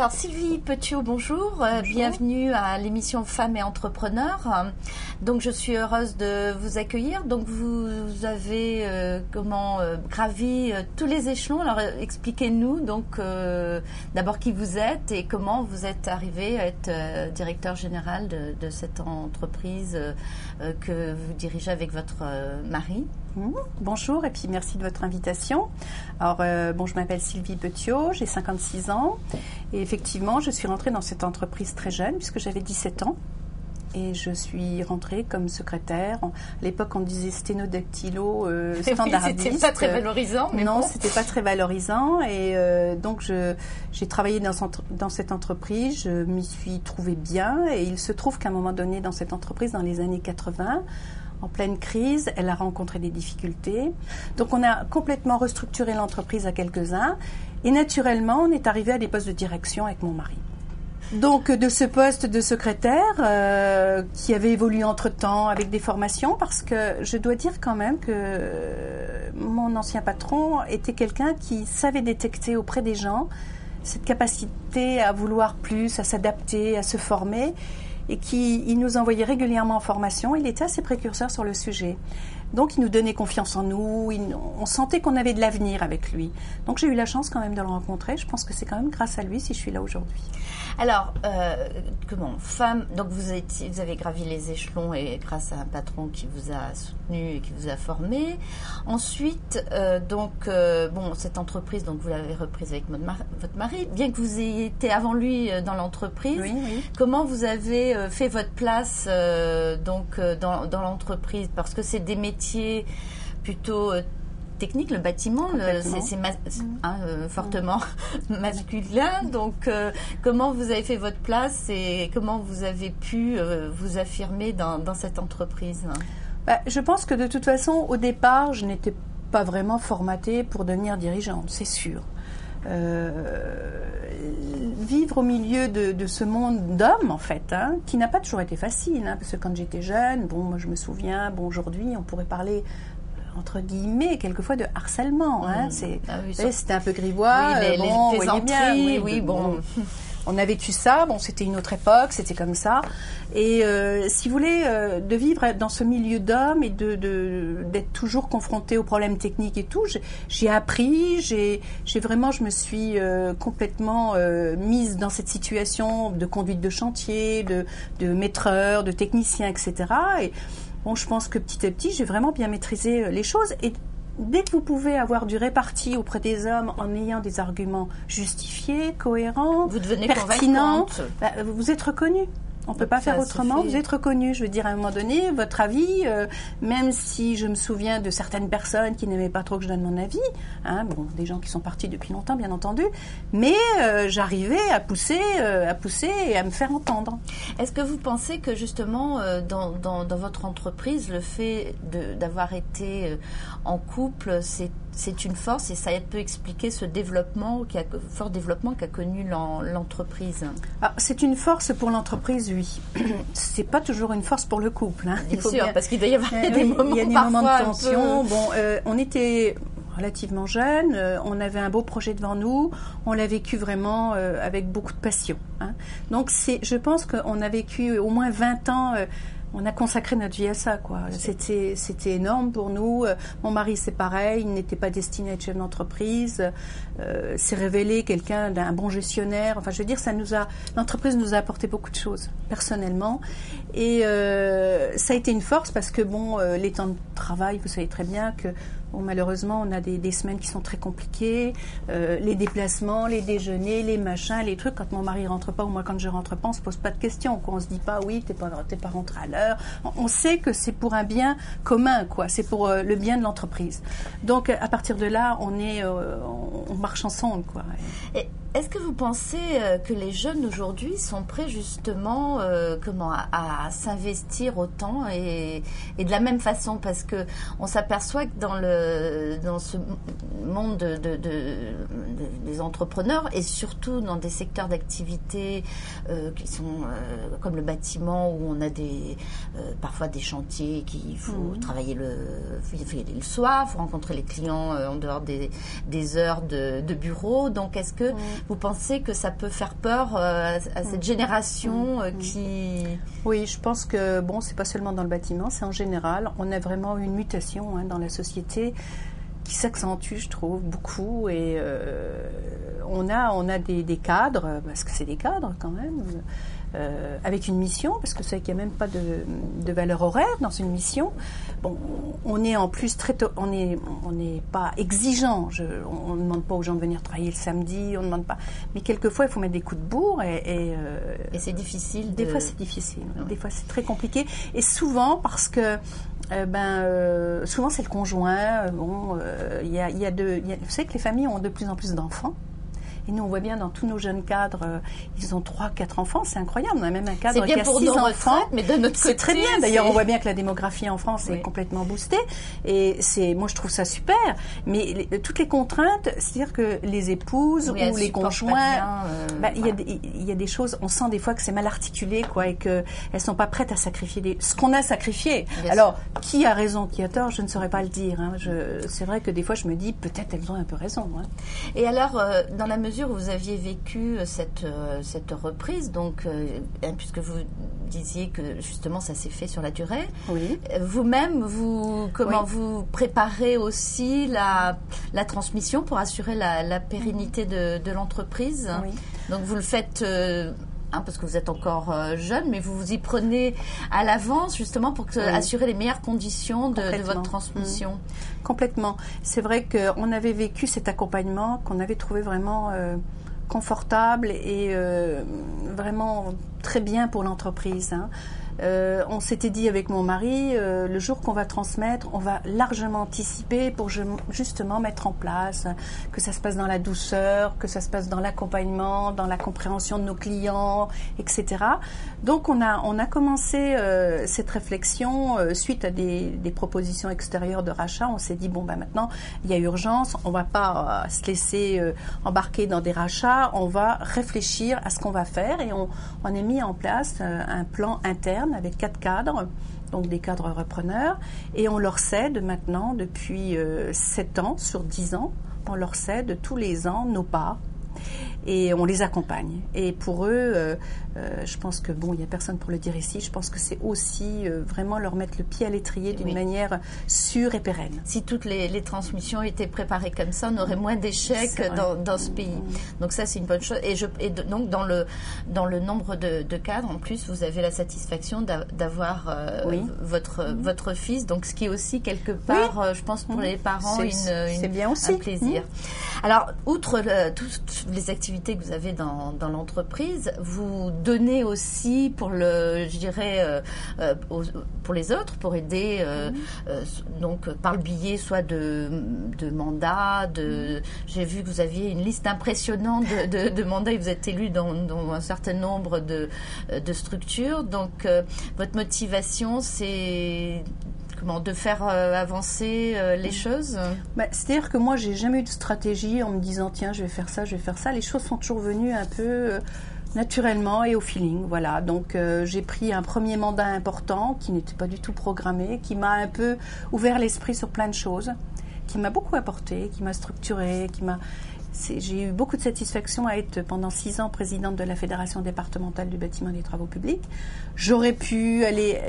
Alors Sylvie Petiot, bonjour. Bienvenue à l'émission Femmes et Entrepreneurs. Donc je suis heureuse de vous accueillir. Donc vous avez gravi tous les échelons. Alors expliquez-nous donc d'abord qui vous êtes et comment vous êtes arrivé à être directeur général de cette entreprise que vous dirigez avec votre mari. Bonjour et puis merci de votre invitation. Alors je m'appelle Sylvie Petiot, j'ai 56 ans et effectivement je suis rentrée dans cette entreprise très jeune puisque j'avais 17 ans et je suis rentrée comme secrétaire. À l'époque on disait sténodactylo standardiste. Oui, c'était pas très valorisant. Mais non, bon. C'était pas très valorisant et donc j'ai travaillé dans cette entreprise, je m'y suis trouvée bien et il se trouve qu'à un moment donné dans cette entreprise dans les années 80, en pleine crise, elle a rencontré des difficultés. Donc on a complètement restructuré l'entreprise à quelques-uns et naturellement on est arrivé à des postes de direction avec mon mari. Donc de ce poste de secrétaire qui avait évolué entre-temps avec des formations parce que je dois dire quand même que mon ancien patron était quelqu'un qui savait détecter auprès des gens cette capacité à vouloir plus, à s'adapter, à se former et il nous envoyait régulièrement en formation. Il était assez précurseur sur le sujet. Donc, il nous donnait confiance en nous. On sentait qu'on avait de l'avenir avec lui. Donc, j'ai eu la chance quand même de le rencontrer. Je pense que c'est quand même grâce à lui si je suis là aujourd'hui. Alors, femme, donc vous avez gravi les échelons et grâce à un patron qui vous a soutenu et qui vous a formé. Ensuite, cette entreprise, donc vous l'avez reprise avec votre mari. Bien que vous ayez été avant lui dans l'entreprise, oui. Comment vous avez fait votre place dans l'entreprise? Parce que c'est des métiers plutôt techniques, le bâtiment, c'est fortement masculin. Donc, comment vous avez fait votre place et comment vous avez pu vous affirmer dans cette entreprise? Je pense que de toute façon, au départ, je n'étais pas vraiment formatée pour devenir dirigeante, c'est sûr. Vivre au milieu de ce monde d'hommes, en fait, qui n'a pas toujours été facile, parce que quand j'étais jeune, moi je me souviens, aujourd'hui, on pourrait parler entre guillemets, quelquefois de harcèlement. C'était un peu grivois. Oui, les plaisanteries, On a vécu ça, c'était une autre époque, c'était comme ça. Et si vous voulez, de vivre dans ce milieu d'hommes et d'être toujours confronté aux problèmes techniques et tout, j'ai appris, je me suis complètement mise dans cette situation de conduite de chantier, de maîtreur, de technicien, etc. Et je pense que petit à petit, j'ai vraiment bien maîtrisé les choses. Et dès que vous pouvez avoir du réparti auprès des hommes en ayant des arguments justifiés, cohérents, vous devenez pertinents, convaincante. Vous êtes reconnu. On ne peut pas faire autrement, vous êtes reconnu. Je veux dire, à un moment donné, votre avis, même si je me souviens de certaines personnes qui n'aimaient pas trop que je donne mon avis, des gens qui sont partis depuis longtemps, bien entendu, mais j'arrivais à pousser et à me faire entendre. Est-ce que vous pensez que justement, dans votre entreprise, le fait d'avoir été en couple, c'est une force et ça peut expliquer ce fort développement qu'a connu l'entreprise? C'est une force pour l'entreprise, oui. C'est pas toujours une force pour le couple. Bien sûr, parce qu'il doit y avoir des moments de tension. On était relativement jeunes, on avait un beau projet devant nous, on l'a vécu vraiment avec beaucoup de passion. Donc je pense qu'on a vécu au moins 20 ans. On a consacré notre vie à ça, quoi. C'était énorme pour nous. Mon mari, c'est pareil. Il n'était pas destiné à être chef d'entreprise. C'est révélé quelqu'un d'un bon gestionnaire. Enfin, je veux dire, l'entreprise nous a apporté beaucoup de choses, personnellement. Et ça a été une force parce que, les temps de travail, vous savez très bien que, malheureusement, on a des semaines qui sont très compliquées. Les déplacements, les déjeuners, les machins, les trucs. Quand mon mari rentre pas ou moi quand je rentre pas, on se pose pas de questions. On se dit pas, oui, t'es pas rentré à l'heure. On sait que c'est pour un bien commun, quoi. C'est pour le bien de l'entreprise. Donc, à partir de là, on marche ensemble, quoi. Et est-ce que vous pensez que les jeunes aujourd'hui sont prêts justement à s'investir autant et de la même façon, parce que on s'aperçoit que dans ce monde des entrepreneurs et surtout dans des secteurs d'activité qui sont comme le bâtiment où on a parfois des chantiers qu'il faut travailler le soir, il faut rencontrer les clients en dehors des heures de bureau. Donc est-ce que vous pensez que ça peut faire peur à cette génération qui... Oui, je pense que, bon, c'est pas seulement dans le bâtiment, c'est en général. On a vraiment une mutation dans la société qui s'accentue, je trouve, beaucoup. Et on a des cadres, parce que c'est des cadres quand même, avec une mission, parce que c'est qu'il n'y a même pas de valeur horaire dans une mission. Bon, on est en plus on n'est pas exigeant. On ne demande pas aux gens de venir travailler le samedi, on ne demande pas. Mais quelquefois, il faut mettre des coups de bourre et c'est difficile. Des fois, c'est difficile. Ouais. Des fois, c'est très compliqué. Et souvent, parce que souvent c'est le conjoint. Vous savez que les familles ont de plus en plus d'enfants. Et nous, on voit bien dans tous nos jeunes cadres, ils ont 3-4 enfants, c'est incroyable. On a même un cadre qui a 6 enfants. Mais de notre côté, c'est très bien. D'ailleurs, on voit bien que la démographie en France est complètement boostée. Et moi, je trouve ça super. Mais toutes les contraintes, c'est-à-dire que les épouses ou les conjoints, il y a des choses, on sent des fois que c'est mal articulé, quoi, et qu'elles sont pas prêtes à sacrifier ce qu'on a sacrifié. Alors, qui a raison, qui a tort, je ne saurais pas le dire. C'est vrai que des fois, je me dis, peut-être elles ont un peu raison. Et alors, dans la mesure où vous aviez vécu cette reprise, donc puisque vous disiez que justement ça s'est fait sur la durée, vous-même, vous préparez aussi la transmission pour assurer la pérennité de l'entreprise. Donc vous le faites parce que vous êtes encore jeune, mais vous vous y prenez à l'avance justement pour assurer les meilleures conditions de votre transmission. Complètement. C'est vrai qu'on avait vécu cet accompagnement qu'on avait trouvé vraiment confortable et vraiment très bien pour l'entreprise. On s'était dit avec mon mari, le jour qu'on va transmettre, on va largement anticiper pour justement mettre en place que ça se passe dans la douceur, que ça se passe dans l'accompagnement, dans la compréhension de nos clients, etc. Donc on a commencé cette réflexion suite à des propositions extérieures de rachat. On s'est dit maintenant il y a urgence, on va pas se laisser embarquer dans des rachats, on va réfléchir à ce qu'on va faire et on a mis en place un plan interne avec 4 cadres, donc des cadres repreneurs, et on leur cède maintenant, depuis 7 ans sur 10 ans, on leur cède tous les ans nos parts et on les accompagne. Et pour eux, je pense que, il n'y a personne pour le dire ici, je pense que c'est aussi vraiment leur mettre le pied à l'étrier d'une manière sûre et pérenne. Si toutes les transmissions étaient préparées comme ça, on aurait moins d'échecs dans ce pays. Donc ça, c'est une bonne chose. Donc dans le nombre de cadres, en plus, vous avez la satisfaction d'avoir votre fils, donc ce qui est aussi quelque part, je pense, pour les parents, c'est bien aussi. Un plaisir. Alors, outre toutes les activités que vous avez dans l'entreprise, vous donnez aussi pour pour les autres, pour aider donc par le biais soit de mandats, j'ai vu que vous aviez une liste impressionnante de mandats et vous êtes élu dans un certain nombre de structures. Donc votre motivation, c'est de faire avancer les choses? C'est-à-dire que moi, j'ai jamais eu de stratégie en me disant tiens, je vais faire ça. Les choses sont toujours venues un peu naturellement et au feeling. Voilà. Donc j'ai pris un premier mandat important qui n'était pas du tout programmé, qui m'a un peu ouvert l'esprit sur plein de choses, qui m'a beaucoup apporté, qui m'a structuré, j'ai eu beaucoup de satisfaction à être pendant 6 ans présidente de la Fédération départementale du bâtiment et des travaux publics. J'aurais pu aller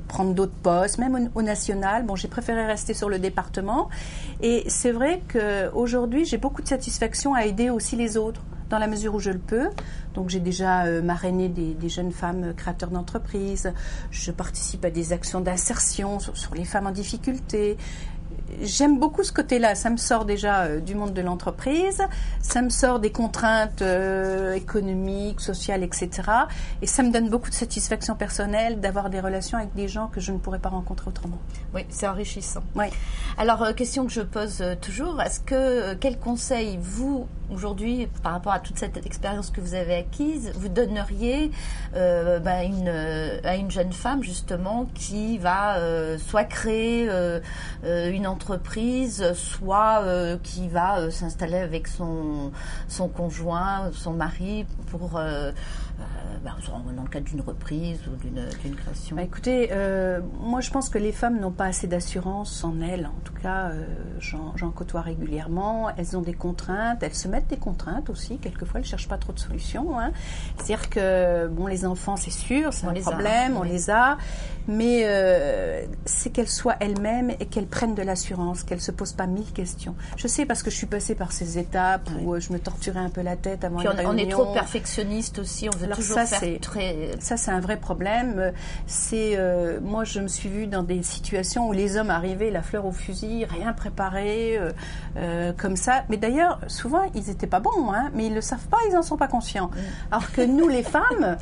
prendre d'autres postes, même au national. J'ai préféré rester sur le département. Et c'est vrai qu'aujourd'hui, j'ai beaucoup de satisfaction à aider aussi les autres, dans la mesure où je le peux. Donc j'ai déjà marrainé des jeunes femmes créateurs d'entreprises. Je participe à des actions d'insertion sur les femmes en difficulté. J'aime beaucoup ce côté-là. Ça me sort déjà du monde de l'entreprise, ça me sort des contraintes économiques, sociales, etc. Et ça me donne beaucoup de satisfaction personnelle d'avoir des relations avec des gens que je ne pourrais pas rencontrer autrement. Oui, c'est enrichissant. Oui. Alors, question que je pose toujours, quel conseil vous, aujourd'hui, par rapport à toute cette expérience que vous avez acquise, vous donneriez à une jeune femme, justement, qui va soit créer une entreprise, soit qui va s'installer avec son conjoint, son mari pour dans le cadre d'une reprise ou d'une création. Écoutez, moi je pense que les femmes n'ont pas assez d'assurance en elles. En tout cas, j'en côtoie régulièrement. Elles ont des contraintes, elles se mettent des contraintes aussi. Quelquefois, elles ne cherchent pas trop de solutions. Hein. C'est-à-dire que les enfants, c'est sûr, c'est un problème, on les a. Mais c'est qu'elles soient elles-mêmes et qu'elles prennent de l'assurance, qu'elles ne se posent pas 1000 questions. Je sais parce que je suis passée par ces étapes où je me torturais un peu la tête avant une réunion. On est trop perfectionniste aussi, on veut toujours faire très... Ça, c'est un vrai problème. Moi, je me suis vue dans des situations où les hommes arrivaient, la fleur au fusil, rien préparé, comme ça. Mais d'ailleurs, souvent, ils n'étaient pas bons, hein, mais ils ne le savent pas, ils n'en sont pas conscients. Alors que nous, les femmes...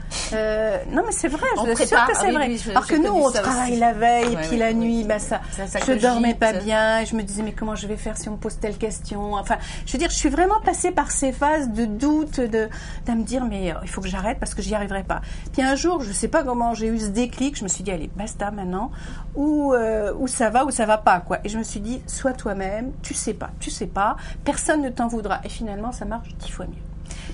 non, mais c'est vrai, je suis sûre que c'est vrai. Alors que nous, on travaille la veille, puis la nuit, je ne dormais pas bien, et je me disais, mais comment je vais faire si on me pose telle question? Enfin, je veux dire, je suis vraiment passée par ces phases de doute, de me dire, mais il faut que j'arrête parce que j'y arriverai pas. Puis un jour, je ne sais pas comment j'ai eu ce déclic, je me suis dit, allez, basta maintenant, ou ça va pas, quoi. Et je me suis dit, sois toi-même, tu sais pas, personne ne t'en voudra. Et finalement, ça marche 10 fois mieux.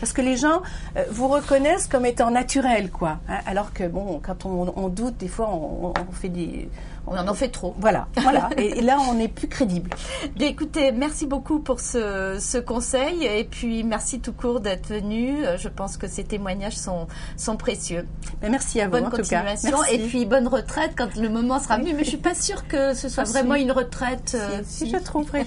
Parce que les gens vous reconnaissent comme étant naturel, quoi. Hein, alors que quand on doute, des fois, on fait des... On en fait trop. Voilà. Et là, on n'est plus crédible. Bien, écoutez, merci beaucoup pour ce conseil. Et puis, merci tout court d'être venu. Je pense que ces témoignages sont précieux. Merci à vous, en tout cas. Bonne continuation. Et puis, bonne retraite quand le moment sera venu. Mais je ne suis pas sûre que ce soit vraiment une retraite. Si, je trouverai.